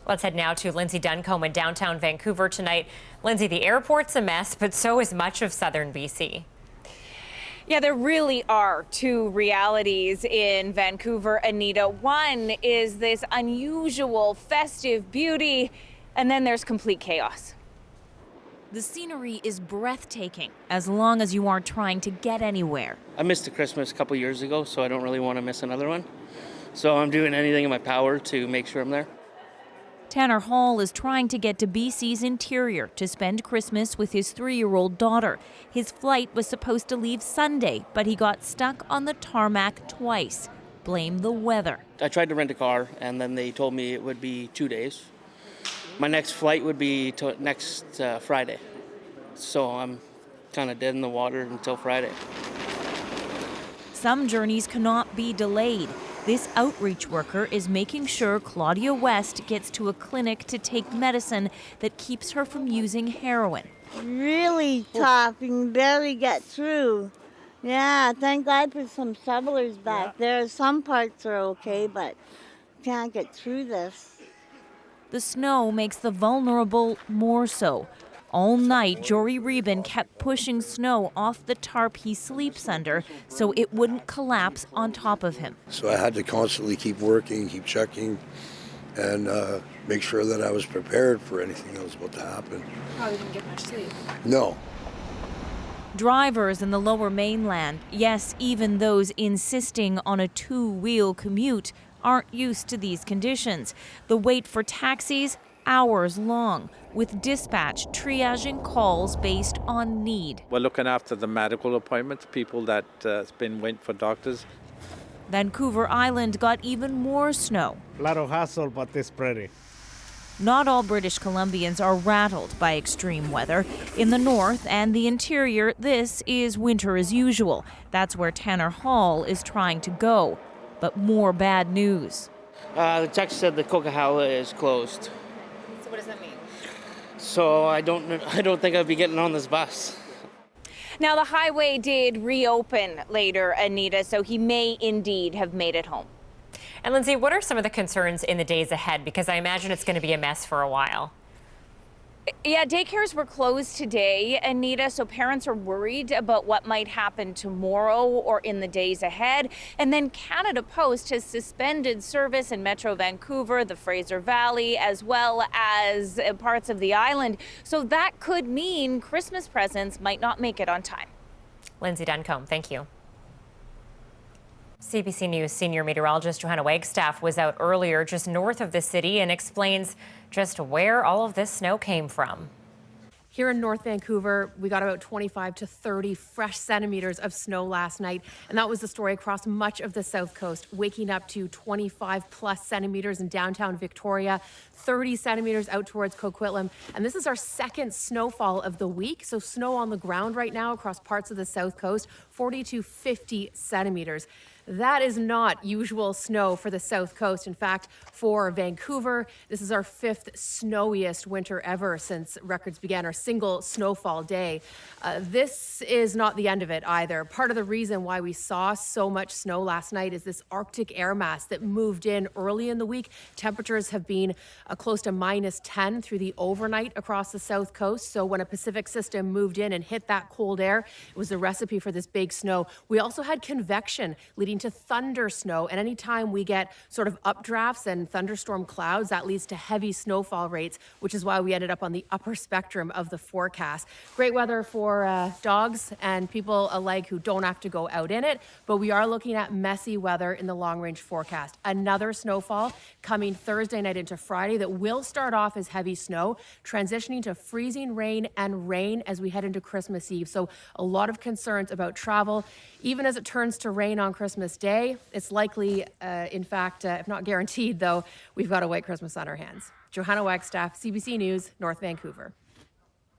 Let's head now to Lindsay Duncombe in downtown Vancouver tonight. Lindsay, the airport's a mess, but so is much of southern BC. Yeah, there really are two realities in Vancouver, Anita. One is this unusual festive beauty, and then there's complete chaos. The scenery is breathtaking as long as you aren't trying to get anywhere. I missed a Christmas a couple years ago, so I don't really want to miss another one. So I'm doing anything in my power to make sure I'm there. Tanner Hall is trying to get to BC's interior to spend Christmas with his 3-year-old daughter. His flight was supposed to leave Sunday, but he got stuck on the tarmac twice. Blame the weather. I tried to rent a car, and then they told me it would be 2 days. My next flight would be next Friday. So I'm kind of dead in the water until Friday. Some journeys cannot be delayed. This outreach worker is making sure Claudia West gets to a clinic to take medicine that keeps her from using heroin. Really tough. You can barely get through. Yeah, thank God for some shovelers back there. Some parts are okay, but can't get through this. The snow makes the vulnerable more so. All night, Jory Reben kept pushing snow off the tarp he sleeps under so it wouldn't collapse on top of him. So I had to constantly keep working, keep checking, and make sure that I was prepared for anything that was about to happen. Probably didn't get much sleep. No. Drivers in the Lower Mainland, yes, even those insisting on a 2-wheel commute, aren't used to these conditions. The wait for taxis, hours long, with dispatch triaging calls based on need. We're looking after the medical appointments, people that has been waiting for doctors. Vancouver Island got even more snow. A lot of hassle, but it's pretty. Not all British Columbians are rattled by extreme weather. In the north and the interior, this is winter as usual. That's where Tanner Hall is trying to go. But more bad news. The text said the Coquihalla is closed. So what does that mean? So I don't think I'll be getting on this bus. Now, the highway did reopen later, Anita, so he may indeed have made it home. And Lindsay, what are some of the concerns in the days ahead? Because I imagine it's going to be a mess for a while. Yeah, daycares were closed today, Anita, so parents are worried about what might happen tomorrow or in the days ahead. And then Canada Post has suspended service in Metro Vancouver, the Fraser Valley, as well as parts of the island. So that could mean Christmas presents might not make it on time. Lindsay Duncombe, thank you. CBC News senior meteorologist Johanna Wagstaff was out earlier just north of the city and explains just where all of this snow came from. Here in North Vancouver, we got about 25 to 30 fresh centimeters of snow last night. And that was the story across much of the south coast, waking up to 25 plus centimeters in downtown Victoria, 30 centimeters out towards Coquitlam. And this is our second snowfall of the week. So snow on the ground right now across parts of the south coast, 40 to 50 centimeters. That is not usual snow for the south coast. In fact, for Vancouver, this is our 5th snowiest winter ever since records began, our single snowfall day. This is not the end of it either. Part of the reason why we saw so much snow last night is this Arctic air mass that moved in early in the week. Temperatures have been close to -10 through the overnight across the south coast. So when a Pacific system moved in and hit that cold air, it was the recipe for this big snow. We also had convection leading to thunder snow, and anytime we get sort of updrafts and thunderstorm clouds, that leads to heavy snowfall rates, which is why we ended up on the upper spectrum of the forecast. Great weather for dogs and people alike who don't have to go out in it, but we are looking at messy weather in the long-range forecast. Another snowfall coming Thursday night into Friday that will start off as heavy snow, transitioning to freezing rain and rain as we head into Christmas Eve. So a lot of concerns about travel. Even as it turns to rain on Christmas Day, it's likely, in fact, if not guaranteed, though, we've got a white Christmas on our hands. Johanna Wagstaff, CBC News, North Vancouver.